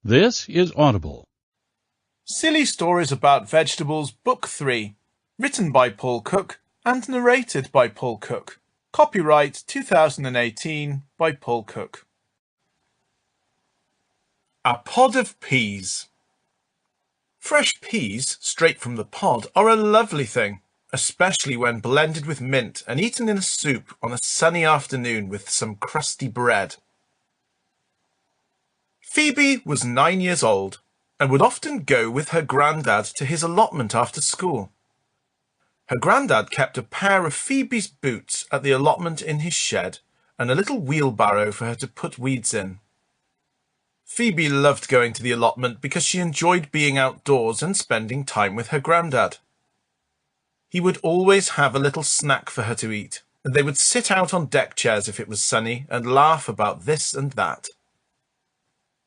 This is Audible. Silly Stories About Vegetables, Book 3, written by Paul Cook and narrated by Paul Cook. Copyright 2018 by Paul Cook. A pod of peas. Fresh peas, straight from the pod, are a lovely thing, especially when blended with mint and eaten in a soup on a sunny afternoon with some crusty bread. Phoebe was 9 years old and would often go with her granddad to his allotment after school. Her granddad kept a pair of Phoebe's boots at the allotment in his shed and a little wheelbarrow for her to put weeds in. Phoebe loved going to the allotment because she enjoyed being outdoors and spending time with her granddad. He would always have a little snack for her to eat, and they would sit out on deck chairs if it was sunny and laugh about this and that.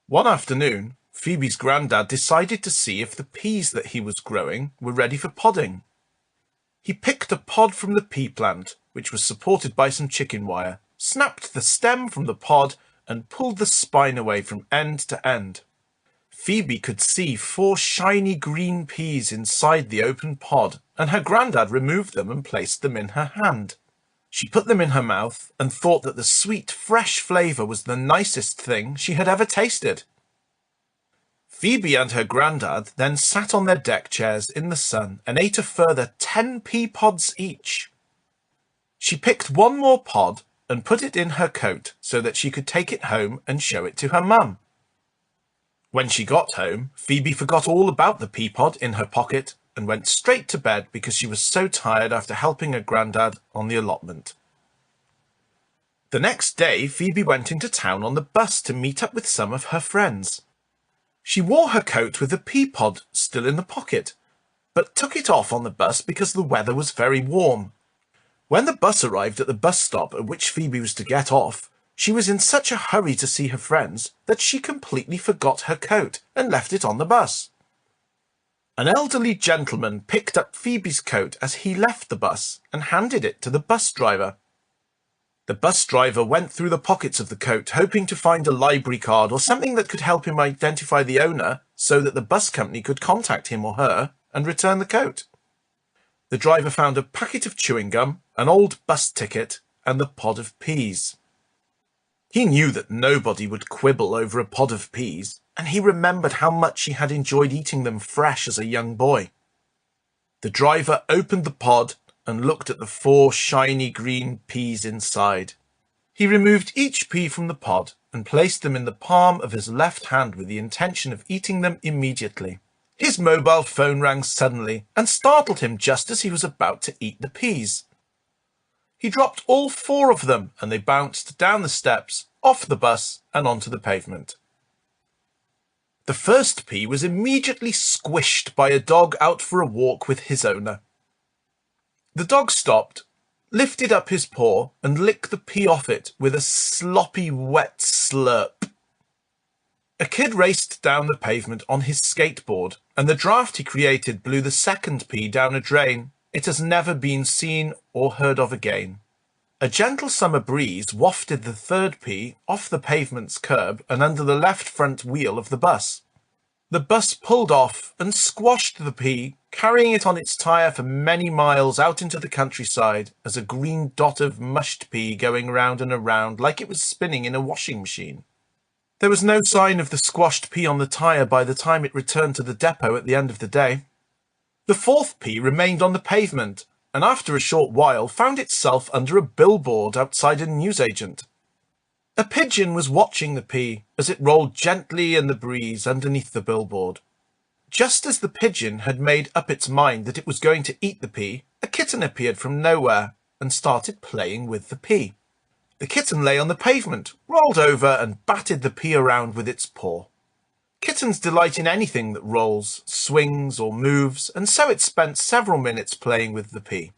One afternoon, Phoebe's granddad decided to see if the peas that he was growing were ready for podding. He picked a pod from the pea plant, which was supported by some chicken wire, snapped the stem from the pod, and pulled the spine away from end to end. Phoebe could see 4 shiny green peas inside the open pod, and her granddad removed them and placed them in her hand. She put them in her mouth and thought that the sweet, fresh flavour was the nicest thing she had ever tasted. Phoebe and her granddad then sat on their deck chairs in the sun and ate a further 10 pea pods each. She picked one more pod and put it in her coat so that she could take it home and show it to her mum. When she got home, Phoebe forgot all about the pea pod in her pocket and went straight to bed because she was so tired after helping her granddad on the allotment. The next day, Phoebe went into town on the bus to meet up with some of her friends. She wore her coat with the pea pod still in the pocket, but took it off on the bus because the weather was very warm. When the bus arrived at the bus stop at which Phoebe was to get off, she was in such a hurry to see her friends that she completely forgot her coat and left it on the bus. An elderly gentleman picked up Phoebe's coat as he left the bus and handed it to the bus driver. The bus driver went through the pockets of the coat, hoping to find a library card or something that could help him identify the owner so that the bus company could contact him or her and return the coat. The driver found a packet of chewing gum, an old bus ticket, and the pod of peas. He knew that nobody would quibble over a pod of peas, and he remembered how much he had enjoyed eating them fresh as a young boy. The driver opened the pod and looked at the 4 shiny green peas inside. He removed each pea from the pod and placed them in the palm of his left hand with the intention of eating them immediately. His mobile phone rang suddenly and startled him just as he was about to eat the peas. He dropped all 4 of them and they bounced down the steps, off the bus and onto the pavement. The first pea was immediately squished by a dog out for a walk with his owner. The dog stopped, lifted up his paw and licked the pea off it with a sloppy, wet slurp. A kid raced down the pavement on his skateboard, and the draft he created blew the second pea down a drain. It has never been seen or heard of again. A gentle summer breeze wafted the third pea off the pavement's curb and under the left front wheel of the bus. The bus pulled off and squashed the pea, carrying it on its tyre for many miles out into the countryside as a green dot of mushed pea going round and around like it was spinning in a washing machine. There was no sign of the squashed pea on the tyre by the time it returned to the depot at the end of the day. The fourth pea remained on the pavement and after a short while found itself under a billboard outside a newsagent. A pigeon was watching the pea as it rolled gently in the breeze underneath the billboard. Just as the pigeon had made up its mind that it was going to eat the pea, a kitten appeared from nowhere and started playing with the pea. The kitten lay on the pavement, rolled over and batted the pea around with its paw. Kittens delight in anything that rolls, swings or moves, and so it spent several minutes playing with the pea.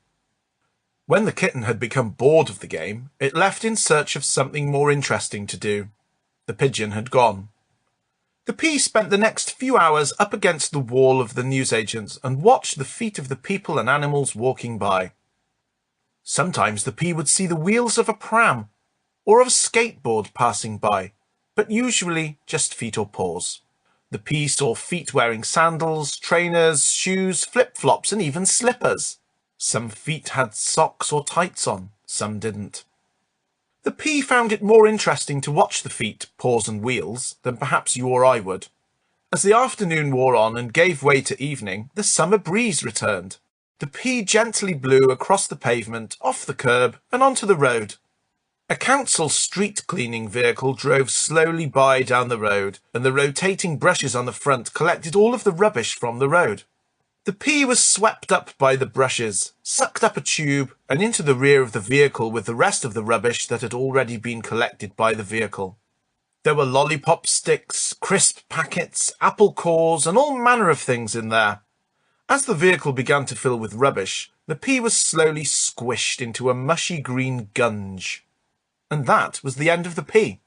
When the kitten had become bored of the game, it left in search of something more interesting to do. The pigeon had gone. The pea spent the next few hours up against the wall of the newsagents and watched the feet of the people and animals walking by. Sometimes the pea would see the wheels of a pram or of a skateboard passing by, but usually just feet or paws. The P saw feet wearing sandals, trainers, shoes, flip-flops, and even slippers. Some feet had socks or tights on, some didn't. The P found it more interesting to watch the feet, paws and wheels than perhaps you or I would. As the afternoon wore on and gave way to evening, the summer breeze returned. The P gently blew across the pavement, off the curb, and onto the road. A council street cleaning vehicle drove slowly by down the road, and the rotating brushes on the front collected all of the rubbish from the road. The P was swept up by the brushes, sucked up a tube, and into the rear of the vehicle with the rest of the rubbish that had already been collected by the vehicle. There were lollipop sticks, crisp packets, apple cores, and all manner of things in there. As the vehicle began to fill with rubbish, the P was slowly squished into a mushy green gunge. And that was the end of the P.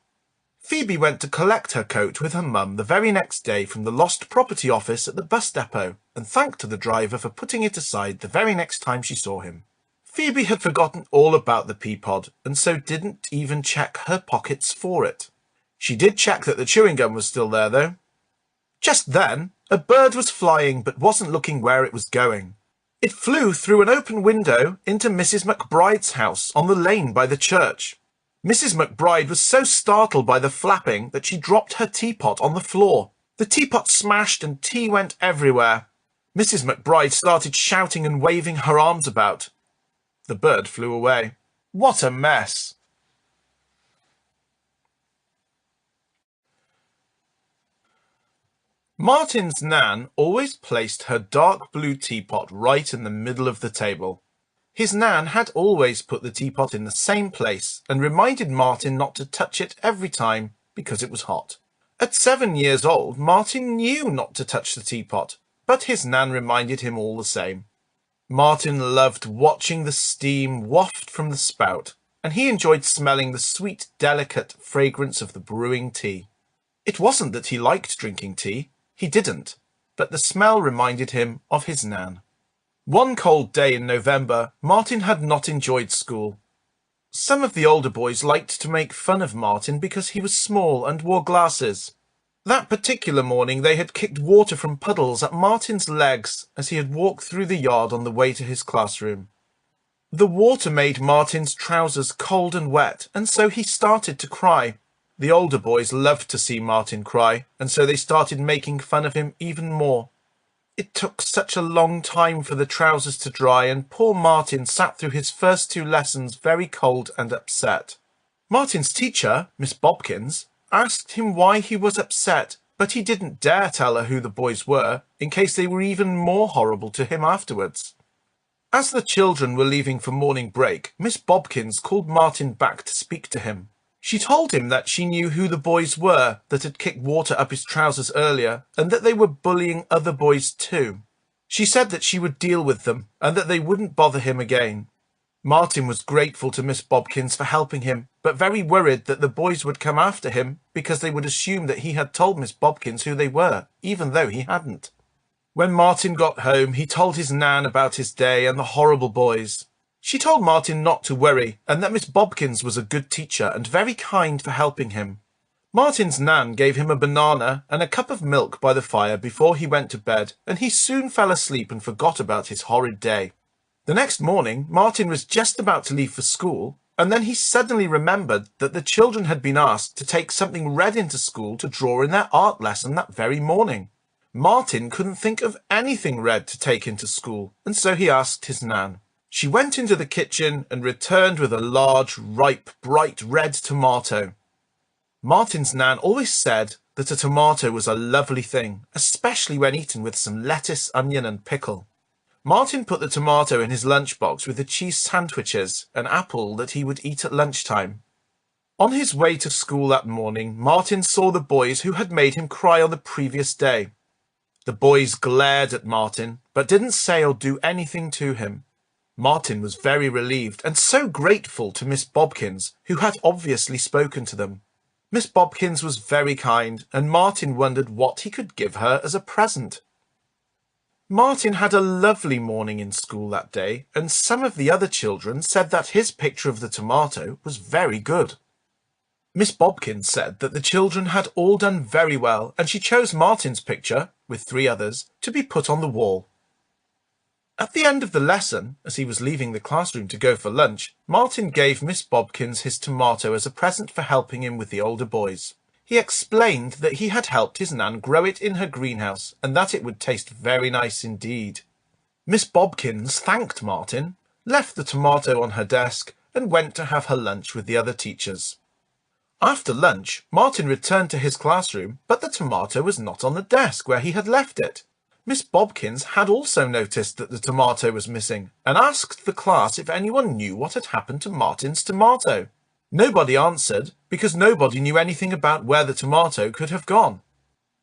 Phoebe went to collect her coat with her mum the very next day from the lost property office at the bus depot, and thanked the driver for putting it aside the very next time she saw him. Phoebe had forgotten all about the Peapod, and so didn't even check her pockets for it. She did check that the chewing gum was still there, though. Just then, a bird was flying but wasn't looking where it was going. It flew through an open window into Mrs. McBride's house on the lane by the church. Mrs. McBride was so startled by the flapping that she dropped her teapot on the floor. The teapot smashed and tea went everywhere. Mrs. McBride started shouting and waving her arms about. The bird flew away. What a mess! Martin's Nan always placed her dark blue teapot right in the middle of the table. His Nan had always put the teapot in the same place and reminded Martin not to touch it every time because it was hot. At 7 years old, Martin knew not to touch the teapot, but his Nan reminded him all the same. Martin loved watching the steam waft from the spout, and he enjoyed smelling the sweet, delicate fragrance of the brewing tea. It wasn't that he liked drinking tea. He didn't, but the smell reminded him of his Nan. One cold day in November, Martin had not enjoyed school. Some of the older boys liked to make fun of Martin because he was small and wore glasses. That particular morning they had kicked water from puddles at Martin's legs as he had walked through the yard on the way to his classroom. The water made Martin's trousers cold and wet, and so he started to cry. The older boys loved to see Martin cry, and so they started making fun of him even more. It took such a long time for the trousers to dry, and poor Martin sat through his first 2 lessons very cold and upset. Martin's teacher, Miss Bobkins, asked him why he was upset, but he didn't dare tell her who the boys were, in case they were even more horrible to him afterwards. As the children were leaving for morning break, Miss Bobkins called Martin back to speak to him. She told him that she knew who the boys were that had kicked water up his trousers earlier, and that they were bullying other boys too. She said that she would deal with them, and that they wouldn't bother him again. Martin was grateful to Miss Bobkins for helping him, but very worried that the boys would come after him because they would assume that he had told Miss Bobkins who they were, even though he hadn't. When Martin got home, he told his Nan about his day and the horrible boys. She told Martin not to worry, and that Miss Bobkins was a good teacher and very kind for helping him. Martin's Nan gave him a banana and a cup of milk by the fire before he went to bed, and he soon fell asleep and forgot about his horrid day. The next morning, Martin was just about to leave for school, and then he suddenly remembered that the children had been asked to take something red into school to draw in their art lesson that very morning. Martin couldn't think of anything red to take into school, and so he asked his Nan. She went into the kitchen and returned with a large, ripe, bright red tomato. Martin's Nan always said that a tomato was a lovely thing, especially when eaten with some lettuce, onion and pickle. Martin put the tomato in his lunchbox with the cheese sandwiches, an apple that he would eat at lunchtime. On his way to school that morning, Martin saw the boys who had made him cry on the previous day. The boys glared at Martin, but didn't say or do anything to him. Martin was very relieved and so grateful to Miss Bobkins, who had obviously spoken to them. Miss Bobkins was very kind, and Martin wondered what he could give her as a present. Martin had a lovely morning in school that day, and some of the other children said that his picture of the tomato was very good. Miss Bobkins said that the children had all done very well, and she chose Martin's picture, with 3 others, to be put on the wall. At the end of the lesson, as he was leaving the classroom to go for lunch, Martin gave Miss Bobkins his tomato as a present for helping him with the older boys. He explained that he had helped his Nan grow it in her greenhouse, and that it would taste very nice indeed. Miss Bobkins thanked Martin, left the tomato on her desk, and went to have her lunch with the other teachers. After lunch, Martin returned to his classroom, but the tomato was not on the desk where he had left it. Miss Bobkins had also noticed that the tomato was missing, and asked the class if anyone knew what had happened to Martin's tomato. Nobody answered, because nobody knew anything about where the tomato could have gone.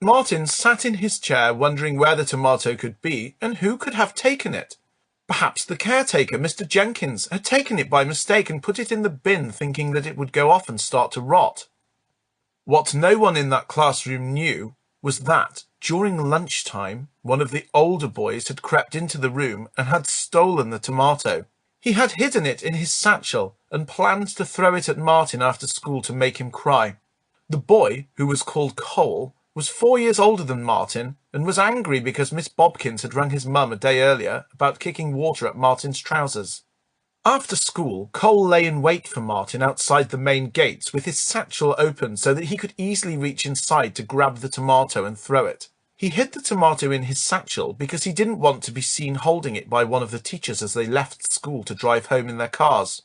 Martin sat in his chair wondering where the tomato could be and who could have taken it. Perhaps the caretaker, Mr. Jenkins, had taken it by mistake and put it in the bin thinking that it would go off and start to rot. What no one in that classroom knew was that, during lunchtime, one of the older boys had crept into the room and had stolen the tomato. He had hidden it in his satchel and planned to throw it at Martin after school to make him cry. The boy, who was called Cole, was 4 years older than Martin and was angry because Miss Bobkins had rung his mum a day earlier about kicking water at Martin's trousers. After school, Cole lay in wait for Martin outside the main gates with his satchel open so that he could easily reach inside to grab the tomato and throw it. He hid the tomato in his satchel because he didn't want to be seen holding it by one of the teachers as they left school to drive home in their cars.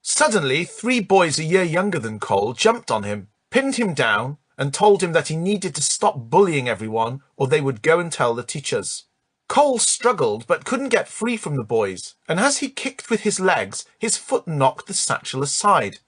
Suddenly, 3 boys a year younger than Cole jumped on him, pinned him down, and told him that he needed to stop bullying everyone or they would go and tell the teachers. Cole struggled but couldn't get free from the boys, and as he kicked with his legs, his foot knocked the satchel aside.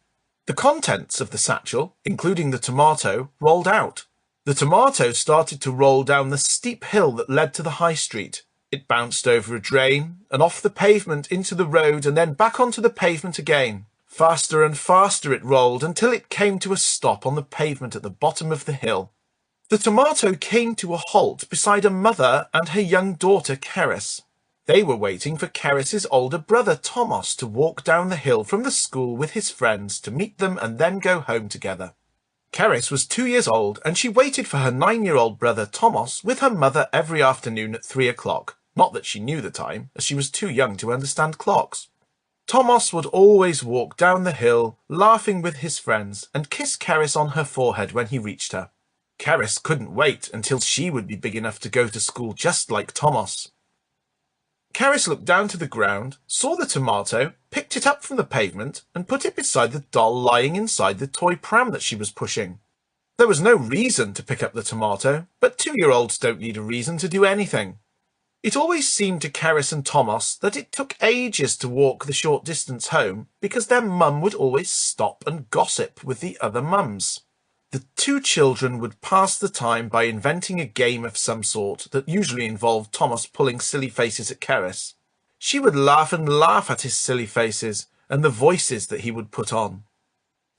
The contents of the satchel, including the tomato, rolled out. The tomato started to roll down the steep hill that led to the high street. It bounced over a drain and off the pavement into the road and then back onto the pavement again. Faster and faster it rolled until it came to a stop on the pavement at the bottom of the hill. The tomato came to a halt beside a mother and her young daughter, Keris. They were waiting for Keris's older brother, Thomas, to walk down the hill from the school with his friends to meet them and then go home together. Keris was 2 years old and she waited for her 9-year-old brother, Thomas, with her mother every afternoon at 3 o'clock. Not that she knew the time, as she was too young to understand clocks. Thomas would always walk down the hill, laughing with his friends, and kiss Keris on her forehead when he reached her. Keris couldn't wait until she would be big enough to go to school just like Thomas. Keris looked down to the ground, saw the tomato, picked it up from the pavement, and put it beside the doll lying inside the toy pram that she was pushing. There was no reason to pick up the tomato, but 2-year-olds don't need a reason to do anything. It always seemed to Keris and Thomas that it took ages to walk the short distance home because their mum would always stop and gossip with the other mums. The 2 children would pass the time by inventing a game of some sort that usually involved Thomas pulling silly faces at Keris. She would laugh and laugh at his silly faces and the voices that he would put on.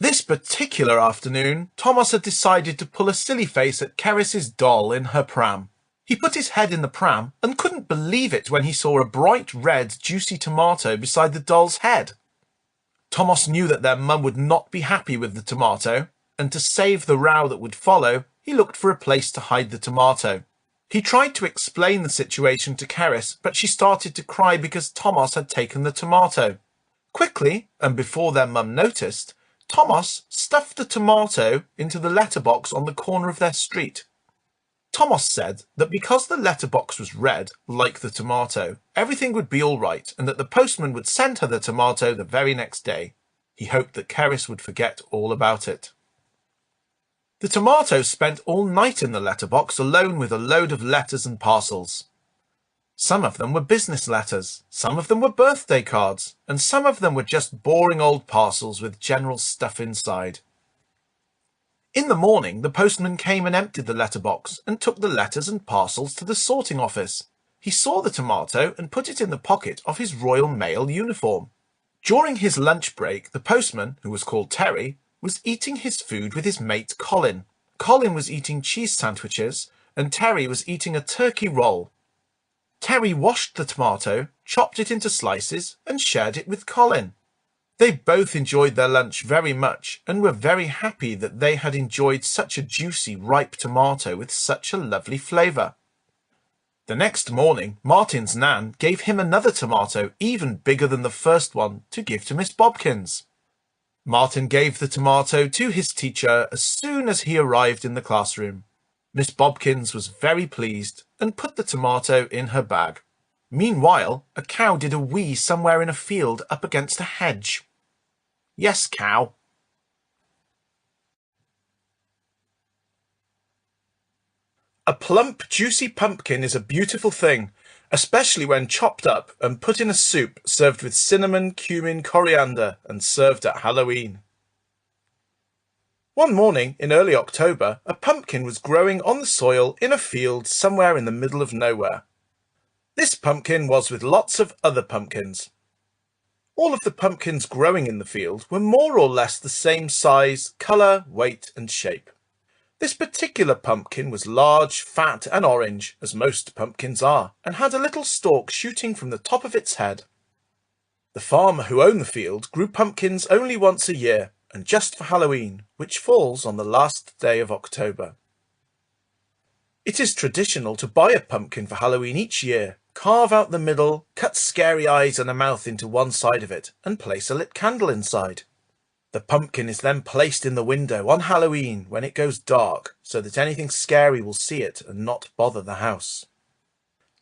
This particular afternoon, Thomas had decided to pull a silly face at Keris's doll in her pram. He put his head in the pram and couldn't believe it when he saw a bright red, juicy tomato beside the doll's head. Thomas knew that their mum would not be happy with the tomato, and to save the row that would follow, he looked for a place to hide the tomato. He tried to explain the situation to Keris, but she started to cry because Thomas had taken the tomato. Quickly, and before their mum noticed, Thomas stuffed the tomato into the letterbox on the corner of their street. Thomas said that because the letterbox was red, like the tomato, everything would be all right and that the postman would send her the tomato the very next day. He hoped that Keris would forget all about it. The tomato spent all night in the letterbox alone with a load of letters and parcels. Some of them were business letters, some of them were birthday cards, and some of them were just boring old parcels with general stuff inside. In the morning, the postman came and emptied the letterbox and took the letters and parcels to the sorting office. He saw the tomato and put it in the pocket of his Royal Mail uniform. During his lunch break, the postman, who was called Terry, was eating his food with his mate Colin. Colin was eating cheese sandwiches and Terry was eating a turkey roll. Terry washed the tomato, chopped it into slices and shared it with Colin. They both enjoyed their lunch very much and were very happy that they had enjoyed such a juicy, ripe tomato with such a lovely flavour. The next morning, Martin's Nan gave him another tomato even bigger than the first one to give to Miss Bobkins. Martin gave the tomato to his teacher as soon as he arrived in the classroom. Miss Bobkins was very pleased and put the tomato in her bag. Meanwhile, a cow did a wee somewhere in a field up against a hedge. Yes, cow. A plump, juicy pumpkin is a beautiful thing, especially when chopped up and put in a soup served with cinnamon, cumin, coriander, and served at Halloween. One morning in early October, a pumpkin was growing on the soil in a field somewhere in the middle of nowhere. This pumpkin was with lots of other pumpkins. All of the pumpkins growing in the field were more or less the same size, colour, weight, and shape. This particular pumpkin was large, fat, and orange, as most pumpkins are, and had a little stalk shooting from the top of its head. The farmer who owned the field grew pumpkins only once a year, and just for Halloween, which falls on the last day of October. It is traditional to buy a pumpkin for Halloween each year, carve out the middle, cut scary eyes and a mouth into one side of it, and place a lit candle inside. The pumpkin is then placed in the window on Halloween when it goes dark, so that anything scary will see it and not bother the house.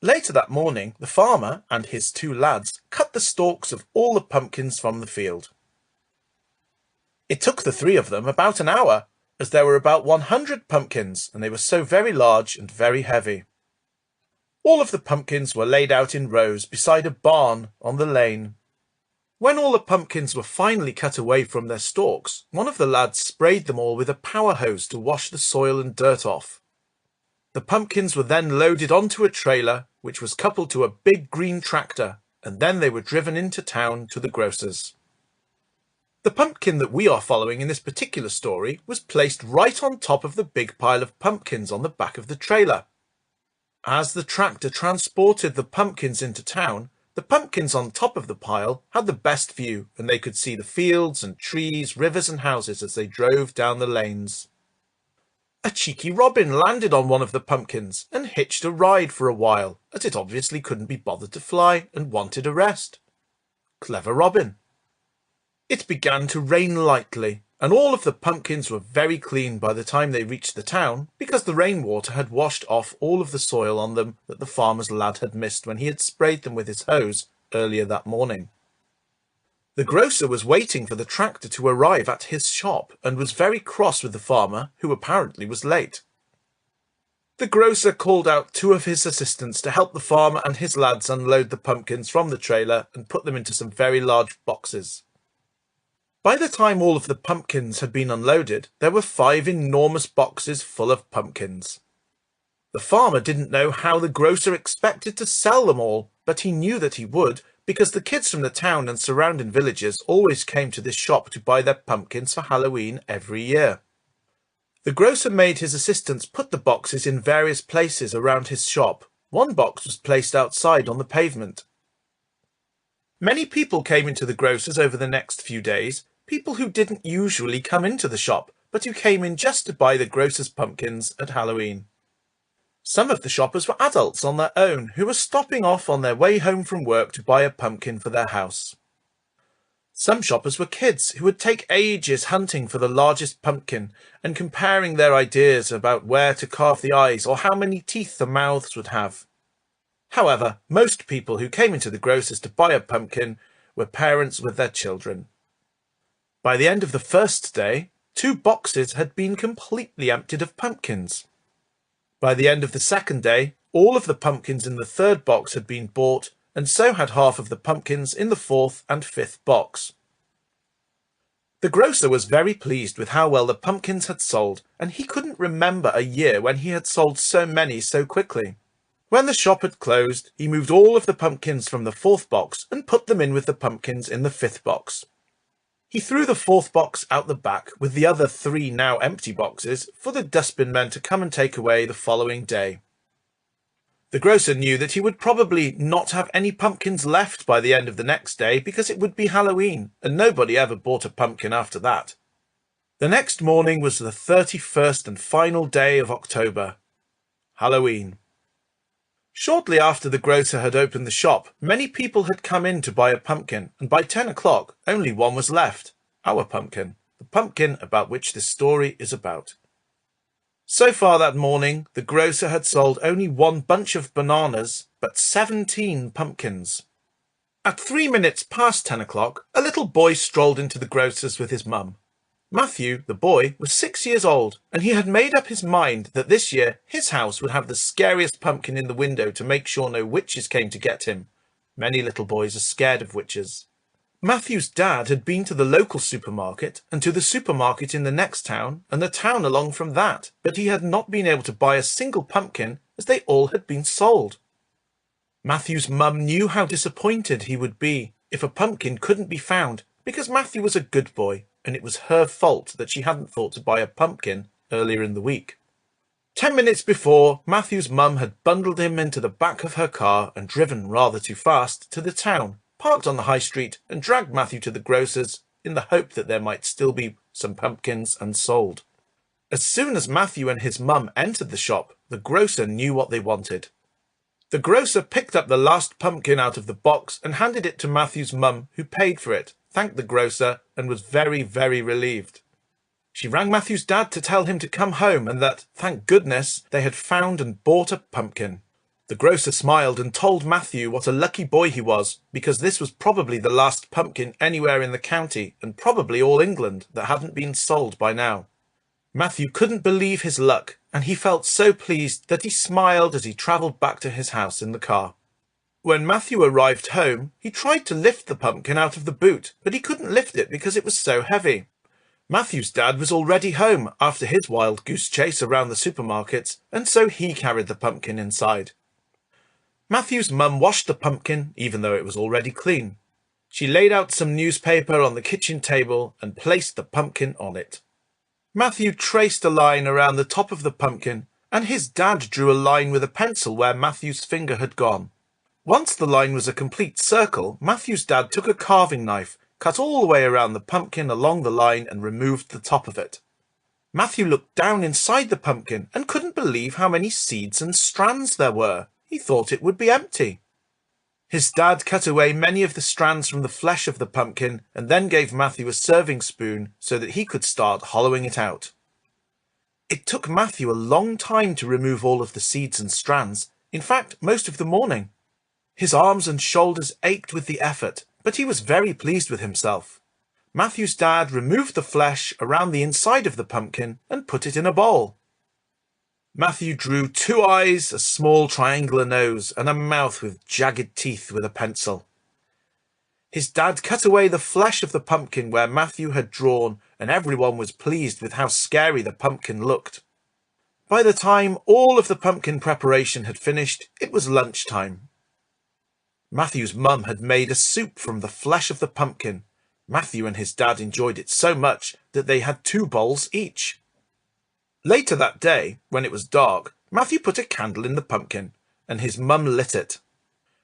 Later that morning, the farmer and his two lads cut the stalks of all the pumpkins from the field. It took the three of them about an hour, as there were about 100 pumpkins, and they were so very large and very heavy. All of the pumpkins were laid out in rows beside a barn on the lane. When all the pumpkins were finally cut away from their stalks, one of the lads sprayed them all with a power hose to wash the soil and dirt off. The pumpkins were then loaded onto a trailer, which was coupled to a big green tractor, and then they were driven into town to the grocer's. The pumpkin that we are following in this particular story was placed right on top of the big pile of pumpkins on the back of the trailer. As the tractor transported the pumpkins into town, the pumpkins on top of the pile had the best view, and they could see the fields and trees, rivers and houses as they drove down the lanes. A cheeky robin landed on one of the pumpkins and hitched a ride for a while, as it obviously couldn't be bothered to fly and wanted a rest. Clever robin. It began to rain lightly, and all of the pumpkins were very clean by the time they reached the town, because the rainwater had washed off all of the soil on them that the farmer's lad had missed when he had sprayed them with his hose earlier that morning. The grocer was waiting for the tractor to arrive at his shop and was very cross with the farmer, who apparently was late. The grocer called out two of his assistants to help the farmer and his lads unload the pumpkins from the trailer and put them into some very large boxes. By the time all of the pumpkins had been unloaded, there were 5 enormous boxes full of pumpkins. The farmer didn't know how the grocer expected to sell them all, but he knew that he would, because the kids from the town and surrounding villages always came to this shop to buy their pumpkins for Halloween every year. The grocer made his assistants put the boxes in various places around his shop. One box was placed outside on the pavement. Many people came into the grocer's over the next few days, people who didn't usually come into the shop, but who came in just to buy the grocer's pumpkins at Halloween. Some of the shoppers were adults on their own, who were stopping off on their way home from work to buy a pumpkin for their house. Some shoppers were kids who would take ages hunting for the largest pumpkin and comparing their ideas about where to carve the eyes or how many teeth the mouths would have. However, most people who came into the grocer's to buy a pumpkin were parents with their children. By the end of the first day, 2 boxes had been completely emptied of pumpkins. By the end of the second day, all of the pumpkins in the 3rd box had been bought, and so had half of the pumpkins in the 4th and 5th box. The grocer was very pleased with how well the pumpkins had sold, and he couldn't remember a year when he had sold so many so quickly. When the shop had closed, he moved all of the pumpkins from the 4th box and put them in with the pumpkins in the 5th box. He threw the 4th box out the back with the other 3 now empty boxes for the dustbin men to come and take away the following day. The grocer knew that he would probably not have any pumpkins left by the end of the next day because it would be Halloween, and nobody ever bought a pumpkin after that. The next morning was the 31st and final day of October. Halloween. Shortly after the grocer had opened the shop, many people had come in to buy a pumpkin, and by 10 o'clock only one was left. Our pumpkin. The pumpkin about which this story is about. So far that morning, the grocer had sold only one bunch of bananas, but 17 pumpkins. At 3 minutes past 10 o'clock, a little boy strolled into the grocer's with his mum. Matthew, the boy, was 6 years old, and he had made up his mind that this year his house would have the scariest pumpkin in the window to make sure no witches came to get him. Many little boys are scared of witches. Matthew's dad had been to the local supermarket and to the supermarket in the next town and the town along from that, but he had not been able to buy a single pumpkin as they all had been sold. Matthew's mum knew how disappointed he would be if a pumpkin couldn't be found because Matthew was a good boy and it was her fault that she hadn't thought to buy a pumpkin earlier in the week. 10 minutes before, Matthew's mum had bundled him into the back of her car and driven rather too fast to the town, parked on the high street and dragged Matthew to the grocer's in the hope that there might still be some pumpkins unsold. As soon as Matthew and his mum entered the shop, the grocer knew what they wanted. The grocer picked up the last pumpkin out of the box and handed it to Matthew's mum, who paid for it, thanked the grocer, and was very, very relieved. She rang Matthew's dad to tell him to come home and that, thank goodness, they had found and bought a pumpkin. The grocer smiled and told Matthew what a lucky boy he was, because this was probably the last pumpkin anywhere in the county, and probably all England, that hadn't been sold by now. Matthew couldn't believe his luck, and he felt so pleased that he smiled as he travelled back to his house in the car. When Matthew arrived home, he tried to lift the pumpkin out of the boot, but he couldn't lift it because it was so heavy. Matthew's dad was already home after his wild goose chase around the supermarkets, and so he carried the pumpkin inside. Matthew's mum washed the pumpkin, even though it was already clean. She laid out some newspaper on the kitchen table and placed the pumpkin on it. Matthew traced a line around the top of the pumpkin, and his dad drew a line with a pencil where Matthew's finger had gone. Once the line was a complete circle, Matthew's dad took a carving knife, cut all the way around the pumpkin along the line and removed the top of it. Matthew looked down inside the pumpkin and couldn't believe how many seeds and strands there were. He thought it would be empty. His dad cut away many of the strands from the flesh of the pumpkin and then gave Matthew a serving spoon so that he could start hollowing it out. It took Matthew a long time to remove all of the seeds and strands, in fact, most of the morning. His arms and shoulders ached with the effort, but he was very pleased with himself. Matthew's dad removed the flesh around the inside of the pumpkin and put it in a bowl. Matthew drew 2 eyes, a small triangular nose, and a mouth with jagged teeth with a pencil. His dad cut away the flesh of the pumpkin where Matthew had drawn, and everyone was pleased with how scary the pumpkin looked. By the time all of the pumpkin preparation had finished, it was lunchtime. Matthew's mum had made a soup from the flesh of the pumpkin. Matthew and his dad enjoyed it so much that they had 2 bowls each. Later that day, when it was dark, Matthew put a candle in the pumpkin, and his mum lit it.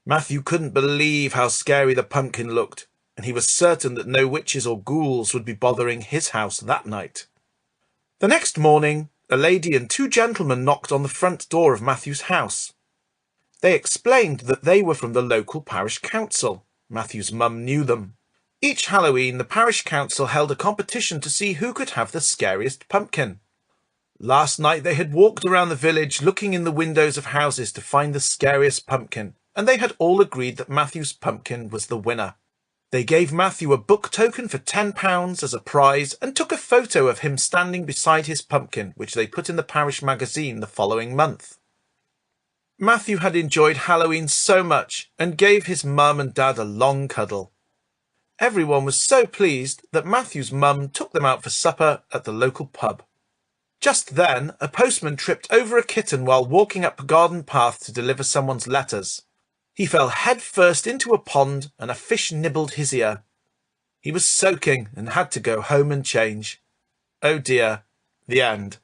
Matthew couldn't believe how scary the pumpkin looked, and he was certain that no witches or ghouls would be bothering his house that night. The next morning, a lady and 2 gentlemen knocked on the front door of Matthew's house. They explained that they were from the local parish council. Matthew's mum knew them. Each Halloween, the parish council held a competition to see who could have the scariest pumpkin. Last night they had walked around the village looking in the windows of houses to find the scariest pumpkin, and they had all agreed that Matthew's pumpkin was the winner. They gave Matthew a book token for £10 as a prize and took a photo of him standing beside his pumpkin, which they put in the parish magazine the following month. Matthew had enjoyed Halloween so much and gave his mum and dad a long cuddle. Everyone was so pleased that Matthew's mum took them out for supper at the local pub. Just then, a postman tripped over a kitten while walking up a garden path to deliver someone's letters. He fell head first into a pond and a fish nibbled his ear. He was soaking and had to go home and change. Oh dear, the end.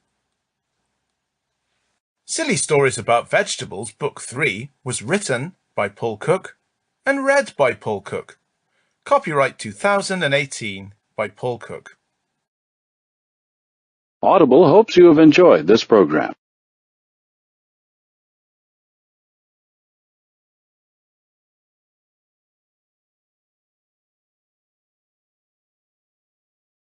Silly Stories About Vegetables, Book 3, was written by Paul Cook and read by Paul Cook. Copyright 2018 by Paul Cook. Audible hopes you have enjoyed this program.